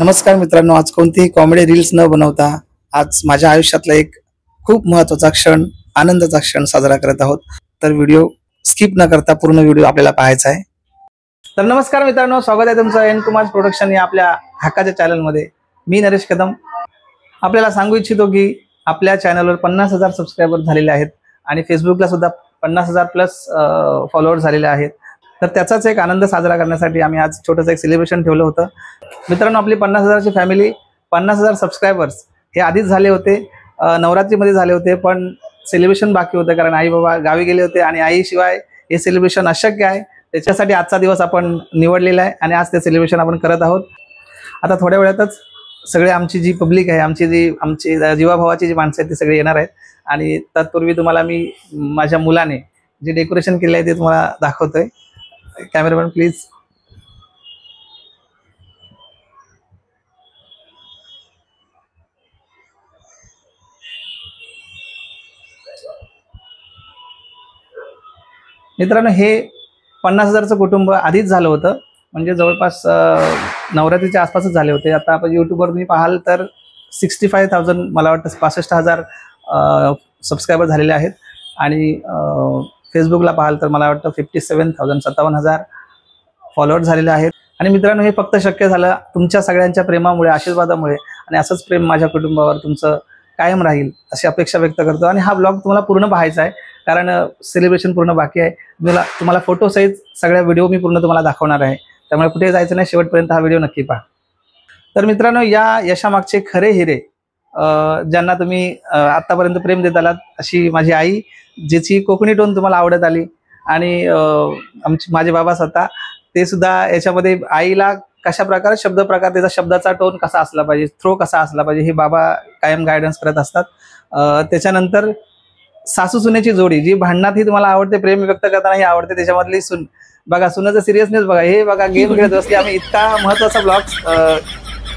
नमस्कार मित्रांनो, आज कोणतीही कॉमेडी रील्स न बनवता आज माझ्या आयुष्यातला एक खूप महत्त्वाचा क्षण, आनंदाचा क्षण साजरा करत आहोत. तर व्हिडिओ स्किप न करता पूर्ण व्हिडिओ आपल्याला पाहायचा आहे. तर नमस्कार मित्रांनो, स्वागत आहे तुमचं एन कुमार प्रोडक्शन या आपल्या हक्काच्या चॅनलमध्ये. मी नरेश कदम आपल्याला सांगू इच्छितो की आपल्या चॅनलवर 50,000 सबस्क्रायबर झालेले आहेत आणि फेसबुकला सुद्धा 50,000 प्लस फॉलोअर्स झालेले आहेत. तर त्याचाच एक आनंद साजरा करण्यासाठी आम्ही आज छोटंसं एक सेलिब्रेशन ठेवलं होतं. मित्रांनो, आपली 50,000ची फॅमिली, 50,000 सबस्क्रायबर्स हे आधीच झाले होते, नवरात्रीमध्ये झाले होते, पण सेलिब्रेशन बाकी होतं कारण आई बाबा गावी गेले होते आणि आईशिवाय हे सेलिब्रेशन अशक्य आहे. त्याच्यासाठी आजचा दिवस आपण निवडलेला आहे आणि आज ते सेलिब्रेशन आपण करत आहोत. आता थोड्या वेळातच सगळे आमची जी पब्लिक आहे, आमची जीवाभावाची जी माणसं आहेत ती सगळे येणार आहेत आणि तत्पूर्वी तुम्हाला मी माझ्या मुलाने जे डेकोरेशन केलं आहे ते तुम्हाला दाखवतोय. Cameraman please. मित्रांनो, हे 50,000चं कुटुंब आधीच झालं होतं, म्हणजे जवळपास नवरात्रीच्या आसपासच झाले होते. आता आपण यूट्यूबवर तुम्ही पाहाल तर 65,000 मला वाटतं 65,000 सबस्क्रायबर झालेले आहेत आणि फेसबुकला पाहाल तर मला वाटतं 57,000 57,000 फॉलोअर्स झालेले आहेत. आणि मित्रांनो, हे फक्त शक्य झालं तुमच्या सगळ्यांच्या प्रेमामुळे, आशीर्वादामुळे. आणि असंच प्रेम माझ्या कुटुंबावर तुमचं कायम राहील अशी अपेक्षा व्यक्त करतो. आणि हा ब्लॉग तुम्हाला पूर्ण पाहायचा आहे कारण सेलिब्रेशन पूर्ण बाकी आहे. तुम्हाला फोटोसहित सगळ्या व्हिडिओ मी पूर्ण तुम्हाला दाखवणार आहे, त्यामुळे कुठे जायचं नाही, शेवटपर्यंत हा व्हिडिओ नक्की पहा. तर मित्रांनो, या यशामागचे खरे हिरे ज्यांना तुम्ही आत्तापर्यंत प्रेम देत आलात, अशी माझी आई, जिची कोकणी टोन तुम्हाला आवडत आली, आणि माझे बाबा स्वतः ते सुद्धा याच्यामध्ये आईला कशा प्रकारे शब्दप्रकार, त्याचा शब्दाचा टोन कसा असला पाहिजे, थ्रो कसा असला पाहिजे, हे बाबा कायम गायडन्स करत असतात. त्याच्यानंतर सासू सुनेची जोडी जी भांडणातही तुम्हाला आवडते, प्रेम व्यक्त करतानाही आवडते, त्याच्यामधली सून बघा, सुनाचं सिरियसनेस बघा. हे बघा, गेम खेळत असते, आम्ही इतका महत्त्वाचा ब्लॉग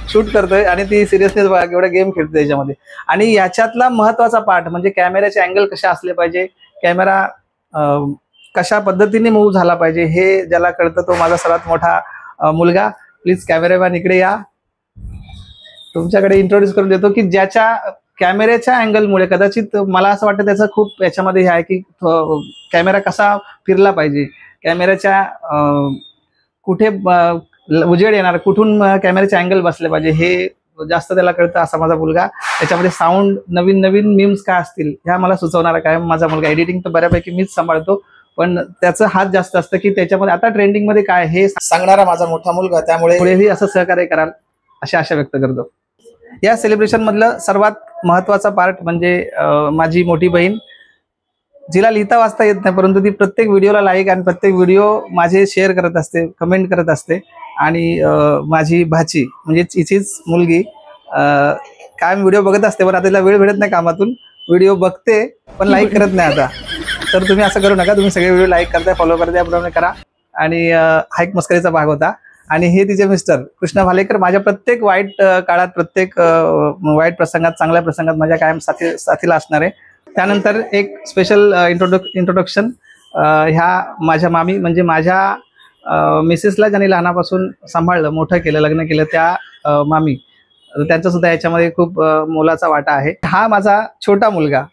शूट करतोय आणि ती सिरियसनेस बघा केवढा गेम खेळते त्याच्यामध्ये. आणि याच्यातला महत्त्वाचा पार्ट म्हणजे कॅमेऱ्याचे अँगल कसे असले पाहिजे, कॅमेरा कशा पद्धतीने मूव्ह झाला पाहिजे, हे ज्याला कळतं तो माझा सर्वात मोठा मुलगा. प्लीज कॅमेरामॅन इकडे या. तुमच्याकडे इंट्रोड्यूस करून देतो की ज्याच्या कॅमेऱ्याच्या अँगलमुळे कदाचित मला असं वाटतं त्याचं खूप याच्यामध्ये हे आहे की कॅमेरा कसा फिरला पाहिजे, कॅमेऱ्याच्या कुठे उजेड येणार, कुठून कॅमेऱ्याचे अँगल बसले पाहिजे, हे जास्त त्याला कळतं असा माझा मुलगा. त्याच्यामध्ये साऊंड, नवीन नवीन मीम्स काय असतील ह्या मला सुचवणारा काय माझा मुलगा. एडिटिंग तर बऱ्यापैकी मीच सांभाळतो, पण त्याचं हात जास्त असतं की त्याच्यामध्ये आता ट्रेंडिंगमध्ये काय हे सांगणारा माझा मोठा मुलगा. त्यामुळे पुढेही असं सहकार्य कराल अशी आशा व्यक्त करतो. या सेलिब्रेशन मधलं सर्वात महत्त्वाचा पार्ट म्हणजे माझी मोठी बहीण, जिला लिहिता वाचता येत नाही, परंतु ती प्रत्येक व्हिडिओला लाईक आणि प्रत्येक व्हिडिओ माझे शेअर करत असते, कमेंट करत असते. आणि माझी भाची म्हणजे हिचीच मुलगी कायम व्हिडिओ बघत असते, पण आता तिला वेळ भेटत नाही कामातून. व्हिडिओ बघते पण लाईक करत नाही आता. तर तुम्ही असं करू नका, तुम्ही सगळे व्हिडिओ लाईक करताय, फॉलो करताय, याप्रमाणे करा. आणि हा एक मस्करीचा भाग होता. आणि हे तिचे मिस्टर कृष्णा भालेकर, माझ्या प्रत्येक वाईट काळात, प्रत्येक वाईट प्रसंगात, चांगल्या प्रसंगात माझ्या कायम साथीला असणार आहे. त्यानंतर एक स्पेशल इंट्रोडक्शन ह्या माझ्या मामी, म्हणजे माझ्या मिसेसला ज्यांनी लहानापासून सांभाळलं, मोठं केलं, लग्न केलं, त्या मामी, त्यांचा सुद्धा याच्यामध्ये खूप मोलाचा वाटा आहे. हा माझा छोटा मुलगा,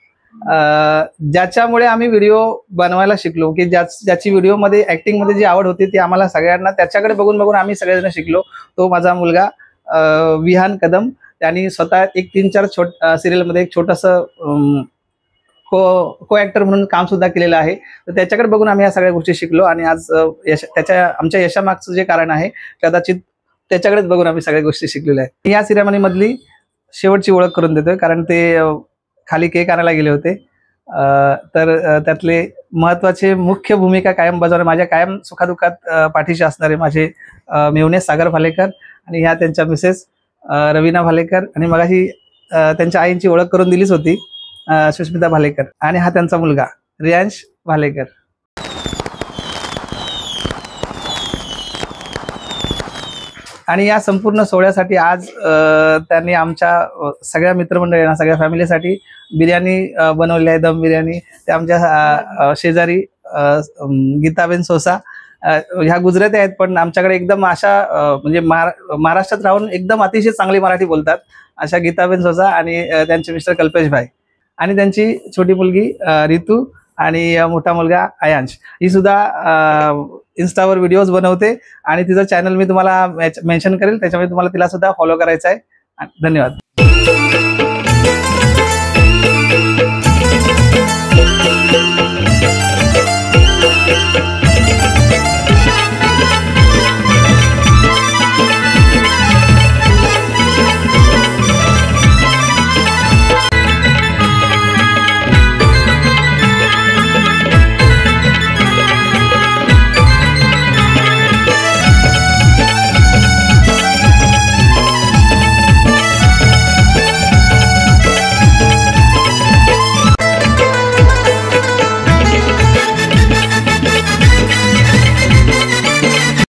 ज्याच्यामुळे आम्ही व्हिडिओ बनवायला शिकलो, की ज्याची व्हिडिओमध्ये ॲक्टिंगमध्ये जी आवड होती ती आम्हाला सगळ्यांना त्याच्याकडे बघून बघून आम्ही सगळेजण शिकलो. तो माझा मुलगा विहान कदम. त्यांनी स्वतः एक 3-4 सिरियलमध्ये एक छोटंसं को ॲक्टर म्हणून काम सुद्धा केलेलं आहे. तर त्याच्याकडे बघून आम्ही या सगळ्या गोष्टी शिकलो आणि आज आमच्या यशामागचं जे कारण आहे कदाचित त्याच्याकडेच बघून आम्ही सगळ्या गोष्टी शिकलेल्या आहेत. या सिरेमनीमधली शेवटची ओळख करून देतोय कारण ते खाली केक आणायला गेले होते. तर त्यातले महत्त्वाचे मुख्य भूमिका कायम बजावणारे, माझ्या कायम सुखादुःखात पाठीशी असणारे माझे मेवणे सागर भालेकर आणि ह्या त्यांच्या मिसेस रवीना भालेकर. आणि मगाशी त्यांच्या आईंची ओळख करून दिलीच होती, सुष्मिता भालेकर. आणि हा त्यांचा मुलगा रियांश भालेकर. आणि या संपूर्ण सोहळ्यासाठी आज त्यांनी आमच्या सगळ्या मित्रमंडळींना, सगळ्या फॅमिलीसाठी बिर्याणी बनवली आहे, दम बिर्याणी. ते आमच्या शेजारी गीताबेन सोसा ह्या गुजराती आहेत पण आमच्याकडे एकदम अशा म्हणजे महाराष्ट्रात राहून एकदम अतिशय चांगली मराठी बोलतात अशा गीताबेन सोसा आणि त्यांचे मिस्टर कल्पेश भाई आणि त्यांची छोटी मुलगी रितू आणि मोठा मुलगा आयांश, ही सुद्धा इन्स्टावर व्हिडिओज बनवते आणि तिचं चॅनल मी तुम्हाला मेन्शन करेल, त्याच्यामुळे तुम्हाला तिला सुद्धा फॉलो करायचं आहे. धन्यवाद.